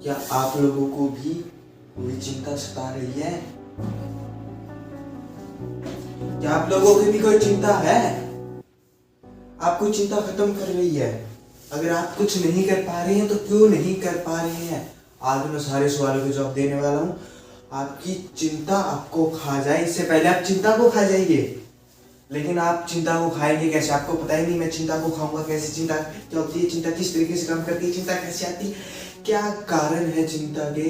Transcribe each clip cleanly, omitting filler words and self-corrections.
क्या आप लोगों को भी कोई चिंता सता रही है? क्या आप लोगों की भी कोई चिंता है? आपको चिंता खत्म कर रही है? अगर आप कुछ नहीं कर पा रहे हैं तो क्यों नहीं कर पा रहे हैं? आज मैं सारे सवालों के जवाब देने वाला हूँ। आपकी चिंता आपको खा जाए इससे पहले आप चिंता को खा जाइए। लेकिन आप चिंता को खाएंगे कैसे? आपको पता ही नहीं मैं चिंता को खाऊंगा कैसे, चिंता क्या होती है, चिंता किस तरीके से काम करती है, चिंता कैसे आती है, क्या कारण है चिंता के।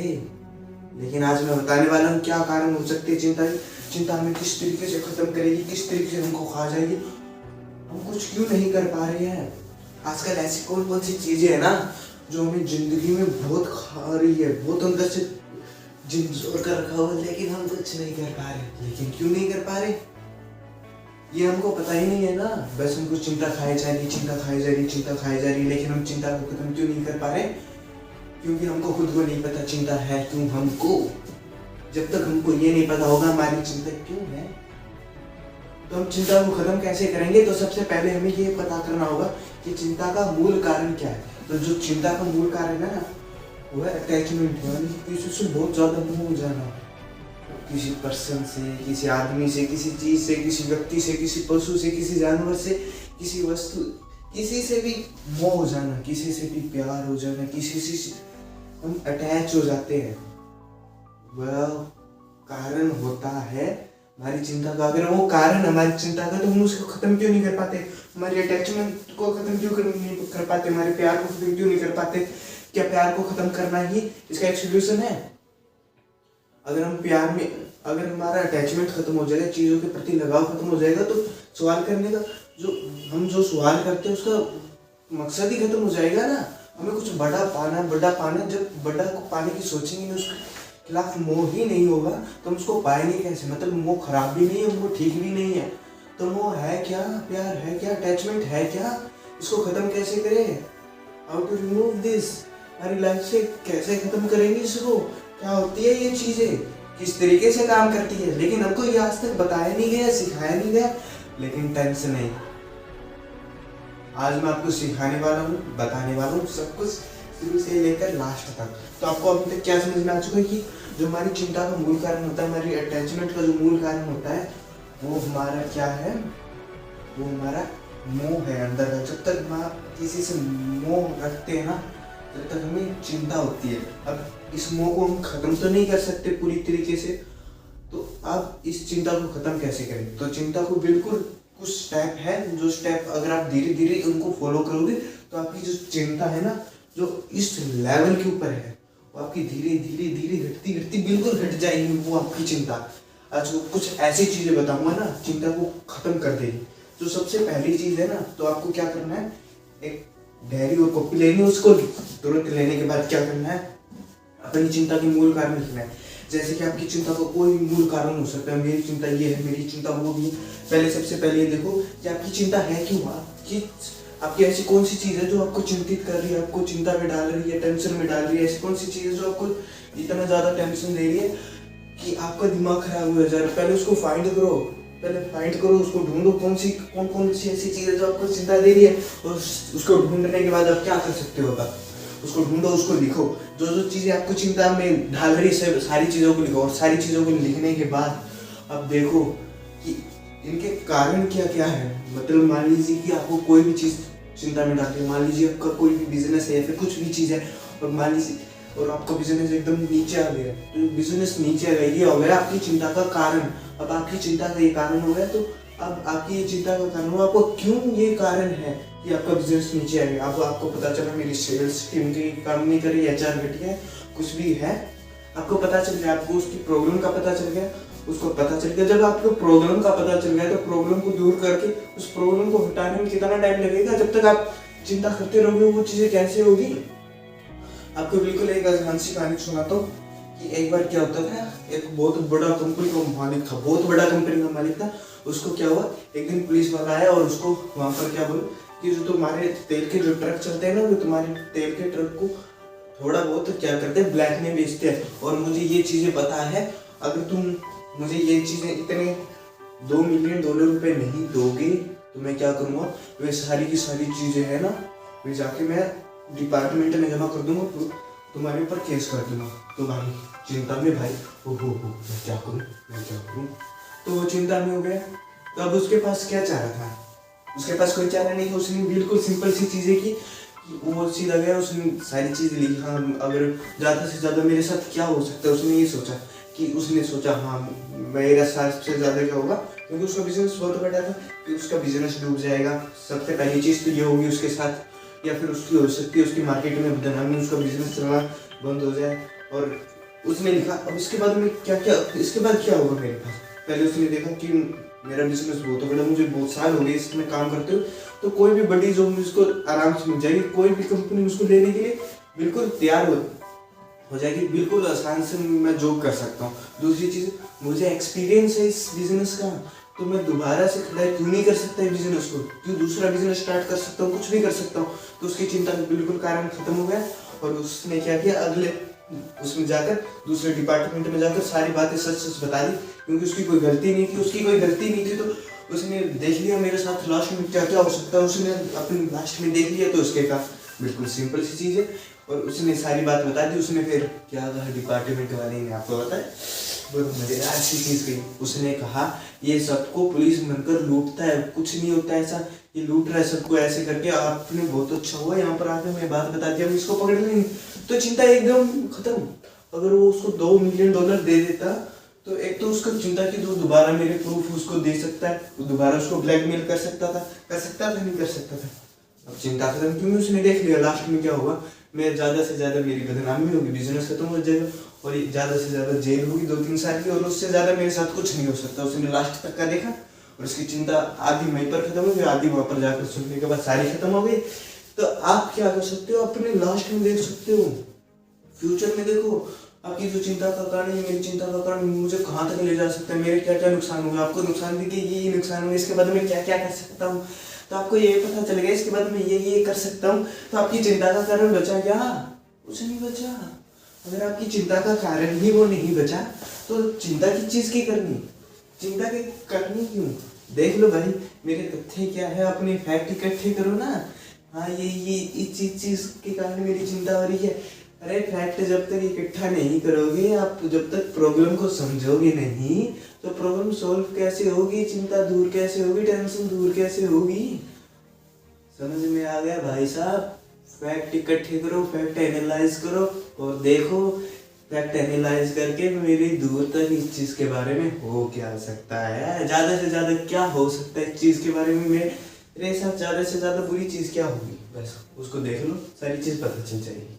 लेकिन आज मैं बताने वाला हूँ क्या कारण हो सकते हैं चिंता के। चिंता हमें किस तरीके से खत्म करेगी, किस तरीके से हमको खा जाएगी, हम कुछ क्यों नहीं कर पा रहे हैं। आजकल ऐसी कौन कौन सी चीजें है ना जो हमें जिंदगी में बहुत खा रही है, बहुत अंदर से झिझोर कर रखा हुआ, लेकिन हम कुछ नहीं कर पा रहे। लेकिन क्यों नहीं कर पा रहे ये हमको पता ही नहीं है ना। बस हमको चिंता खाई जा रही, चिंता खाई जा रही, चिंता खाई जा रही, लेकिन हम चिंता को खत्म क्यों नहीं कर पा रहे? क्योंकि हमको खुद को नहीं पता चिंता है क्यों हमको। जब तक हमको ये नहीं पता होगा हमारी चिंता क्यों है, तो हम चिंता को खत्म कैसे करेंगे? तो सबसे पहले हमें ये पता करना होगा कि चिंता का मूल कारण क्या है। तो जो चिंता का मूल कारण है ना वो है अटैचमेंट, यानी कि किसी से बहुत ज्यादा मोह हो जाना, किसी पर्सन से, किसी आदमी से, किसी चीज से, किसी व्यक्ति से, किसी पशु से, किसी जानवर से, किसी वस्तु, किसी से भी मोह हो जाना, किसी से भी प्यार हो जाना, किसी से हम अटैच हो जाते हैं। वह कारण होता है हमारी चिंता का। अगर वो कारण हमारी चिंता का तो हम उसको खत्म क्यों नहीं कर पाते? हमारी अटैचमेंट को खत्म क्यों नहीं कर पाते? हमारे प्यार को खत्म क्यों नहीं कर पाते? क्या प्यार को खत्म करना ही इसका एक सोल्यूशन है? अगर हम प्यार में, अगर हमारा अटैचमेंट खत्म हो जाएगा, चीजों के प्रति लगाव खत्म हो जाएगा, तो सवाल करने का जो सवाल करते हैं उसका मकसद ही खत्म हो जाएगा ना। हमें कुछ बड़ा पाना, जब बड़ा को पाने की सोचेंगे ना, उसके खिलाफ मोह ही नहीं होगा तो हम उसको पाएंगे कैसे? मतलब मोह खराब भी नहीं है, मोह ठीक भी नहीं है। तो मोह है क्या, प्यार है क्या, अटैचमेंट है क्या, इसको खत्म कैसे करें? How to remove this? हमारी लाइफ से कैसे खत्म करेंगे इसको? क्या होती है ये चीजें, किस तरीके से काम करती है? लेकिन हमको ये आज तक बताया नहीं गया, सिखाया नहीं गया। लेकिन टेंशन नहीं, आज मैं आपको सिखाने वाला हूँ, बताने वाला हूँ सब कुछ शुरू से लेकर लास्ट तक। तो आपको अभी तक क्या समझ में आ चुका है कि जो हमारी चिंता का मूल कारण होता है, हमारी अटैचमेंट का जो मूल कारण होता है, वो हमारा क्या है? वो हमारा मोह है अंदर का। जब तक हम किसी से मोह रखते हैं ना, तब तक हमें चिंता होती है। अब इस मोह को हम खत्म तो नहीं कर सकते पूरी तरीके से, तो अब इस चिंता को खत्म कैसे करें? तो चिंता को बिल्कुल कुछ स्टेप है, जो स्टेप अगर आप धीरे धीरे उनको फॉलो करोगे तो आपकी जो चिंता है ना, जो इस लेवल के ऊपर है, वो आपकी धीरे धीरे धीरे घटती घटती बिल्कुल घट जाएगी वो आपकी चिंता। आज कुछ ऐसी चीजें बताऊंगा ना चिंता को खत्म कर देगी। जो सबसे पहली चीज है ना, तो आपको क्या करना है, एक डायरी और कॉपी लेनी है, उसको तुरंत लेने के बाद क्या करना है, अपनी चिंता के मूल कारण लिखना है। जैसे कि आपकी चिंता का कोई मूल कारण हो सकता है, मेरी चिंता ये है, मेरी चिंता वो भी है। पहले सबसे पहले ये देखो कि आपकी चिंता है क्यों, आपकी ऐसी कौन सी चीज है जो आपको चिंतित कर रही है, आपको चिंता में डाल रही है, टेंशन में डाल रही है। ऐसी कौन सी चीज है जो आपको इतना ज्यादा टेंशन दे रही है कि आपका दिमाग खराब हो जा रहा है? पहले उसको फाइंड करो, उसको ढूंढो, कौन कौन सी ऐसी चीज है जो आपको चिंता दे रही है। और उसको ढूंढने के बाद आप क्या कर सकते हो? उसको ढूंढो, उसको लिखो, जो चीजें आपको चिंता में ढाल रही है सारी चीजों को लिखो। और सारी चीजों को लिखने के बाद अब देखो कि इनके कारण क्या क्या है। मतलब मान लीजिए कि आपको कोई भी चीज चिंता में डाल रही है, मान लीजिए आपका कोई भी बिजनेस है या फिर कुछ भी चीज है, और मान लीजिए और आपका बिजनेस एकदम नीचे आ गया, तो बिजनेस नीचे आ गया, ये हो गया आपकी चिंता का कारण। अब आपकी चिंता का ये कारण हो गया, तो अब आपकी ये चिंता का कारण हो, आपको क्यों ये कारण है कि आपका बिजनेस नीचे आ गया। अब आपको पता चला मेरी सेल्स टीम की काम नहीं कर रही, एचआर घटिया है, कुछ भी है, आपको पता चल गया, आपको उसकी प्रॉब्लम का पता चल गया, उसको पता चल गया। जब आपको प्रॉब्लम का पता चल गया तो प्रॉब्लम को दूर करके उस प्रॉब्लम को हटाने में कितना टाइम लगेगा? जब तक आप चिंता करते रहोगे वो चीजें कैसे होगी? आपको बिल्कुल एक हंसी कहानी सुनाता हूँ कि एक बार क्या होता था, एक बहुत बड़ा कंपनी का मालिक था, बहुत बड़ा कंपनी का मालिक था। उसको क्या हुआ, एक दिन पुलिस वाला आया और उसको वहां पर क्या बोला कि जो तुम्हारे तेल के जो ट्रक चलते हैं ना, वो तुम्हारे तेल के ट्रक को थोड़ा बहुत क्या करते हैं, ब्लैक में बेचते हैं, और मुझे ये चीजें पता है, अगर तुम मुझे ये चीजें इतने $2 मिलियन नहीं दोगे तो मैं क्या करूँगा, वे सारी की सारी चीजें है ना, वे जाके मैं डिपार्टमेंट में जमा कर दूंगा, तुम्हारे ऊपर केस कर दूंगा। तो भाई चिंता में भाई ओहो मैं क्या करूँ, मैं क्या करूँ। तो वो चिंता में हो गया। तो अब उसके पास क्या चारा था, उसके पास कोई चारा नहीं था। उसने बिल्कुल सिंपल सी चीज़ें की, वो सीधा गया, उसने सारी चीज़ लिखी। हाँ अगर ज़्यादा से ज़्यादा मेरे साथ क्या हो सकता है, उसने ये सोचा कि उसने सोचा हाँ मेरा सबसे ज़्यादा क्या होगा, क्योंकि उसका बिजनेस बहुत बड़ा था कि उसका बिजनेस डूब जाएगा। सबसे पहली चीज़ तो ये होगी उसके साथ, या फिर उसकी हो सकती है उसकी मार्केट में बदनामी, उसका बिजनेस चलना बंद हो जाए। और उसने लिखा अब इसके बाद में क्या क्या, इसके बाद क्या होगा मेरे पास। पहले उसने देखा कि मेरा बिजनेस बहुत बड़ा, मुझे बहुत साल हो गए इसमें काम करते हुए, तो कोई भी बड़ी जॉब मुझको आराम से मिल जाएगी, कोई भी कंपनी मुझको लेने के लिए बिल्कुल तैयार हो जाएगी, बिल्कुल आसान से मैं जॉब कर सकता हूँ। दूसरी चीज़, मुझे एक्सपीरियंस है इस बिजनेस का, तो मैं दोबारा से खड़ा क्यों नहीं कर सकता है बिजनेस को, क्यों दूसरा बिजनेस स्टार्ट कर सकता हूँ, कुछ भी कर सकता हूँ। तो उसकी चिंता बिल्कुल कारण खत्म हो गया। और उसने क्या किया, अगले उसमें जाकर दूसरे डिपार्टमेंट में जाकर सारी बातें सच सच बता दी, क्योंकि उसकी कोई गलती नहीं थी, उसकी कोई गलती नहीं थी। तो उसने देख लिया मेरे साथ लास्ट में क्या क्या हो सकता है, उसने अपनी लास्ट में देख लिया। तो उसके का बिल्कुल सिंपल सी चीज़ है, और उसने सारी बात बता दी। उसने फिर क्या कहा डिपार्टमेंट वाले ने, आपको पता है वो मजेदार सी चीज़ कही। उसने कहा ये सबको पुलिस बनकर लूटता है, कुछ नहीं होता ऐसा, ये लूट रहा है सबको ऐसे करके। आपने बहुत अच्छा हुआ यहाँ पर आके मैं बात बता दिया, हम इसको पकड़ लेंगे। तो चिंता एकदम खत्म। अगर वो उसको $2 मिलियन दे देता, तो एक तो उसको चिंता की तो दोबारा मेरे प्रूफ उसको दे सकता है, वो दोबारा उसको ब्लैकमेल कर सकता था नहीं कर सकता था। अब चिंता खत्म, क्योंकि उसने देख लिया लास्ट में क्या होगा, मैं ज़्यादा से ज़्यादा मेरी बदनामी होगी, बिजनेस खत्म हो जाएगा, और ज़्यादा से ज़्यादा जेल होगी 2-3 साल की, और उससे ज़्यादा मेरे साथ कुछ नहीं हो सकता। उसने लास्ट तक का देखा, और उसकी चिंता आधी वहीं पर खत्म हो गई, आधी वहाँ पर जाकर सुनने के बाद सारी खत्म हो गई। तो आप क्या कर सकते हो, अपने लास्ट में देख सकते हो, फ्यूचर में देखो आपकी जो चिंता का कारण है, मेरी चिंता का कारण मुझे कहाँ तक ले जा सकता है, मेरे क्या क्या नुकसान होगा, आपको नुकसान देखिए ये नुकसान होगा, इसके बाद में क्या क्या कर सकता हूँ, तो आपको ये पता चलेगा इसके बाद में ये कर सकता हूँ। तो आपकी चिंता का कारण बचा क्या, कुछ नहीं बचा। अगर आपकी चिंता का कारण ही वो नहीं बचा, तो चिंता की चीज़ की करनी, चिंता की करनी क्यों। देख लो भाई मेरे तथ्य क्या है, अपने फैक्ट इकट्ठे करो ना। हाँ ये इस चीज़ के कारण मेरी चिंता हो रही है। अरे फैक्ट जब तक इकट्ठा नहीं करोगे, आप जब तक प्रॉब्लम को समझोगे नहीं, तो प्रॉब्लम सॉल्व कैसे होगी, चिंता दूर कैसे होगी, टेंशन दूर कैसे होगी। समझ में आ गया भाई साहब। फैक्ट इकट्ठे करो, फैक्ट एनालाइज करो, और देखो फैक्ट एनालाइज करके मेरी दूर तक इस चीज़ के बारे में हो क्या सकता है, ज़्यादा से ज़्यादा क्या हो सकता है इस चीज़ के बारे में, मेरे साथ ज़्यादा से ज़्यादा बुरी चीज़ क्या होगी, बस उसको देख लो, सारी चीज़ पता चल जाएगी।